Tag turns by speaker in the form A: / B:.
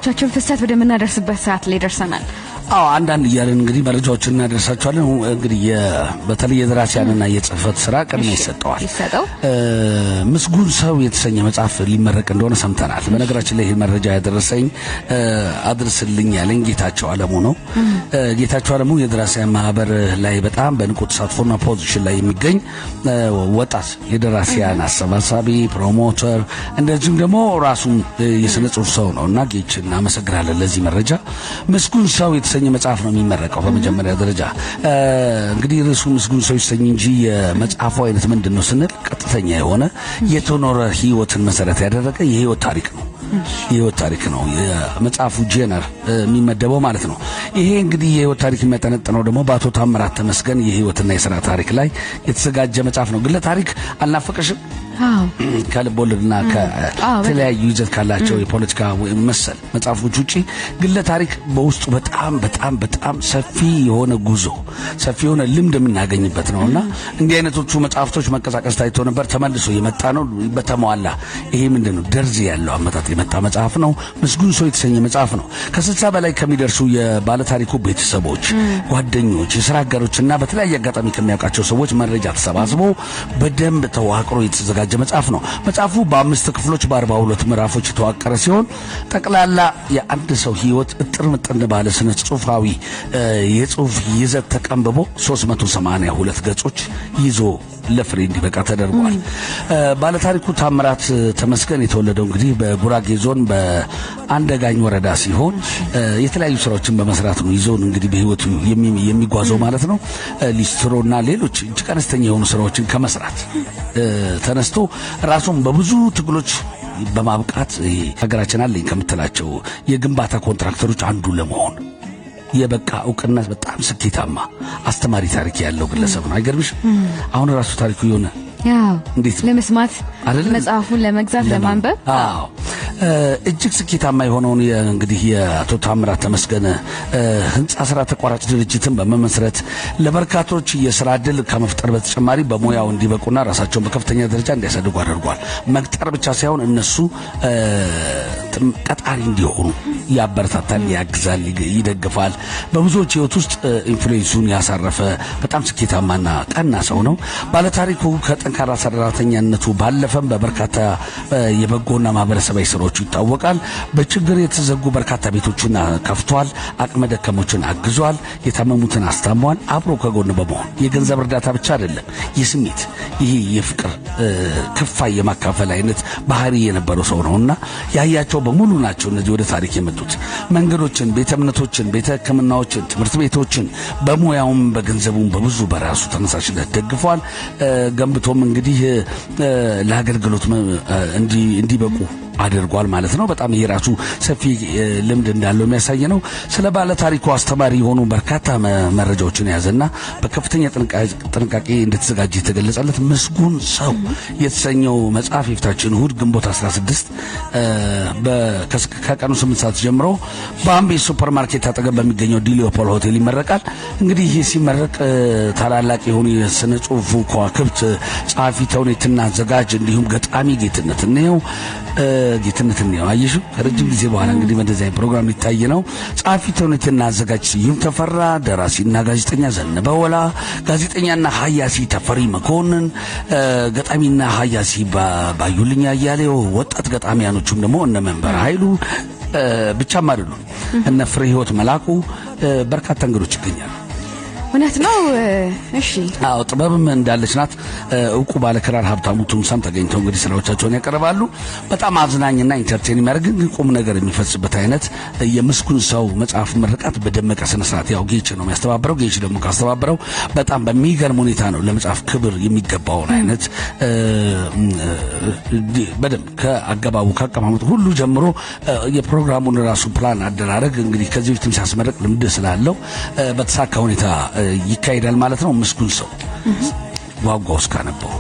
A: የመረጃዎቻችን ፍሰት ወደምናደርስበት ሰዓት ላይ ደርሰናል።
B: አንዳንድ እያለን እንግዲህ መረጃዎችን እናደርሳቸዋለን። እንግዲህ በተለይ የደራሲያንና የጽህፈት ስራ ቅድሚያ ይሰጠዋል። ምስጉን ሰው የተሰኘ መጽሐፍ ሊመረቅ እንደሆነ ሰምተናል። በነገራችን ላይ ይህ መረጃ ያደረሰኝ አድርስልኝ ያለኝ ጌታቸው አለሙ ነው። ጌታቸው አለሙ የደራሲያን ማህበር ላይ በጣም በንቁ ተሳትፎና ፖዚሽን ላይ የሚገኝ ወጣት የደራሲያን አሰባሳቢ ፕሮሞተር፣ እንደዚሁም ደግሞ ራሱን የስነ ጽሁፍ ሰው ነውና ጌች እናመሰግናለን ለዚህ መረጃ። ምስጉን ሰው የተሰኘ መጽሐፍ ነው የሚመረቀው። በመጀመሪያ ደረጃ እንግዲህ ርዕሱ ምስጉን ሰው ይሰኝ እንጂ የመጽሐፉ አይነት ምንድነው ስንል ቀጥተኛ የሆነ የተኖረ ህይወትን መሰረት ያደረገ የህይወት ታሪክ ነው። የህይወት ታሪክ ነው የመጽሐፉ ጄነር የሚመደበው ማለት ነው። ይሄ እንግዲህ የህይወት ታሪክ የሚያጠነጥነው ደግሞ በአቶ ታምራት ተመስገን የህይወትና የሥራ ታሪክ ላይ የተዘጋጀ መጽሐፍ ነው። ግለ ታሪክ አልናፈቀሽም? ከልብ ወለድና ከተለያዩ ይዘት ካላቸው የፖለቲካ ወይም መሰል መጽሐፎች ውጪ ግለ ታሪክ በውስጡ በጣም በጣም በጣም ሰፊ የሆነ ጉዞ ሰፊ የሆነ ልምድ የምናገኝበት ነውና እንዲህ አይነቶቹ መጽሐፍቶች መቀሳቀስ ታይቶ ነበር። ተመልሶ የመጣ ነው በተሟላ ይሄ ምንድነው ደርዝ ያለው አመጣጥ የመጣ መጽሐፍ ነው። ምስጉን ሰው የተሰኘ መጽሐፍ ነው። ከ60 በላይ ከሚደርሱ የባለ ታሪኩ ቤተሰቦች፣ ጓደኞች፣ የሥራ አጋሮችና በተለያየ አጋጣሚ ከሚያውቃቸው ሰዎች መረጃ ተሰባስቦ በደንብ ተዋቅሮ የተዘጋጀ መጽሐፍ ነው። መጽሐፉ በ5 ክፍሎች በ42 ምዕራፎች የተዋቀረ ሲሆን ጠቅላላ የአንድ ሰው ህይወት እጥር ምጥን ባለ ስነ ጽሁፋዊ የጽሁፍ ይዘት ተቀንብቦ 382 ገጾች ይዞ ለፍሬ እንዲበቃ ተደርጓል። ባለታሪኩ ታምራት ተመስገን የተወለደው እንግዲህ በጉራጌ ዞን በአንደጋኝ ወረዳ ሲሆን የተለያዩ ስራዎችን በመስራት ነው ይዞን እንግዲህ በህይወቱ የሚጓዘው ማለት ነው። ሊስትሮና ሌሎች እጅግ አነስተኛ የሆኑ ስራዎችን ከመስራት ተነስቶ ራሱን በብዙ ትግሎች በማብቃት ሀገራችን አለኝ ከምትላቸው የግንባታ ኮንትራክተሮች አንዱ ለመሆን የበቃ እውቅና በጣም ስኬታማ አስተማሪ ታሪክ ያለው ግለሰብ ነው። አይገርምሽ? አሁን ራሱ ታሪኩ የሆነ እንዴት
A: ለመስማት መጽሐፉን ለመግዛት ለማንበብ
B: እጅግ ስኬታማ የሆነውን እንግዲህ የአቶ ታምራት ተመስገን ህንጻ ስራ ተቋራጭ ድርጅትን በመመስረት ለበርካቶች የሥራ ዕድል ከመፍጠር በተጨማሪ በሙያው እንዲበቁና ራሳቸውን በከፍተኛ ደረጃ እንዲያሳድጉ አድርጓል። መቅጠር ብቻ ሳይሆን እነሱ ቀጣሪ እንዲሆኑ ያበረታታል፣ ያግዛል፣ ይደግፋል። በብዙዎች ህይወት ውስጥ ኢንፍሉዌንሱን ያሳረፈ በጣም ስኬታማና ቀና ሰው ነው። ባለታሪኩ ከጠንካራ ሰራተኛነቱ ባለፈም በበርካታ የበጎና ማህበረሰባዊ ስራዎቹ ይታወቃል። በችግር የተዘጉ በርካታ ቤቶችን ከፍቷል። አቅመ ደካሞችን አግዟል። የታመሙትን አስታሟል። አብሮ ከጎን በመሆን የገንዘብ እርዳታ ብቻ አይደለም፣ የስሜት ይሄ የፍቅር ክፋይ የማካፈል አይነት ባህሪ የነበረው ሰው ነውና ያያቸው በሙሉ ናቸው እነዚህ ወደ ታሪክ የመጡት መንገዶችን፣ ቤተ እምነቶችን፣ ቤተ ሕክምናዎችን፣ ትምህርት ቤቶችን በሙያውም በገንዘቡም በብዙ በራሱ ተነሳሽነት ደግፏል። ገንብቶም እንግዲህ ለአገልግሎት እንዲበቁ አድርጓል ማለት ነው። በጣም የራሱ ሰፊ ልምድ እንዳለው የሚያሳይ ነው። ስለ ባለ ታሪኩ አስተማሪ የሆኑ በርካታ መረጃዎችን የያዘና በከፍተኛ ጥንቃቄ እንደተዘጋጀ የተገለጸለት ምስጉን ሰው የተሰኘው መጽሐፍ የፊታችን እሁድ ግንቦት 16 ከቀኑ 8 ሰዓት ጀምሮ በአምቤ ሱፐርማርኬት አጠገብ በሚገኘው ዲሊዮፖል ሆቴል ይመረቃል። እንግዲህ ይህ ሲመረቅ ታላላቅ የሆኑ የስነ ጽሁፉ ከዋክብት ጸሐፊ ተውኔትና አዘጋጅ እንዲሁም ገጣሚ ጌትነት ነው አየሽው። ከረጅም ጊዜ በኋላ እንግዲህ በእንደዚህ ፕሮግራም ሊታይ ነው። ጸሐፊ ተውኔትና አዘጋጅ ስዩም ተፈራ፣ ደራሲና ጋዜጠኛ ዘነበ ወላ፣ ጋዜጠኛና ሀያሲ ተፈሪ መኮንን፣ ገጣሚና ሀያሲ ባዩልኝ አያሌው፣ ወጣት ገጣሚያኖቹም ደግሞ እነ መንበር ኃይሉ ብቻም አይደሉም እነ ፍሬ ህይወት መላኩ፣ በርካታ እንግዶች ይገኛሉ።
A: እውነት ነው። እሺ
B: ጥበብም እንዳለች ናት። እውቁ ባለክራር ሀብታሙ ቱምሳም ተገኝተው እንግዲህ ስራዎቻቸውን ያቀርባሉ። በጣም አዝናኝና ኢንተርቴን የሚያደርግ ቁም ነገር የሚፈጽበት አይነት የምስጉን ሰው መጽሐፍ ምርቃት በደመቀ ስነ ስርዓት ያው ጌች ነው የሚያስተባብረው። ጌች ደግሞ ካስተባብረው በጣም በሚገርም ሁኔታ ነው ለመጽሐፍ ክብር የሚገባውን አይነት በደንብ ከአገባቡ ከአቀማመጡ ሁሉ ጀምሮ የፕሮግራሙን ራሱ ፕላን አደራረግ እንግዲህ ከዚህ በፊትም ሲያስመረቅ ልምድ ስላለው በተሳካ ሁኔታ ይካሄዳል ማለት ነው። ምስጉን ሰው ጓጓው እስካነበው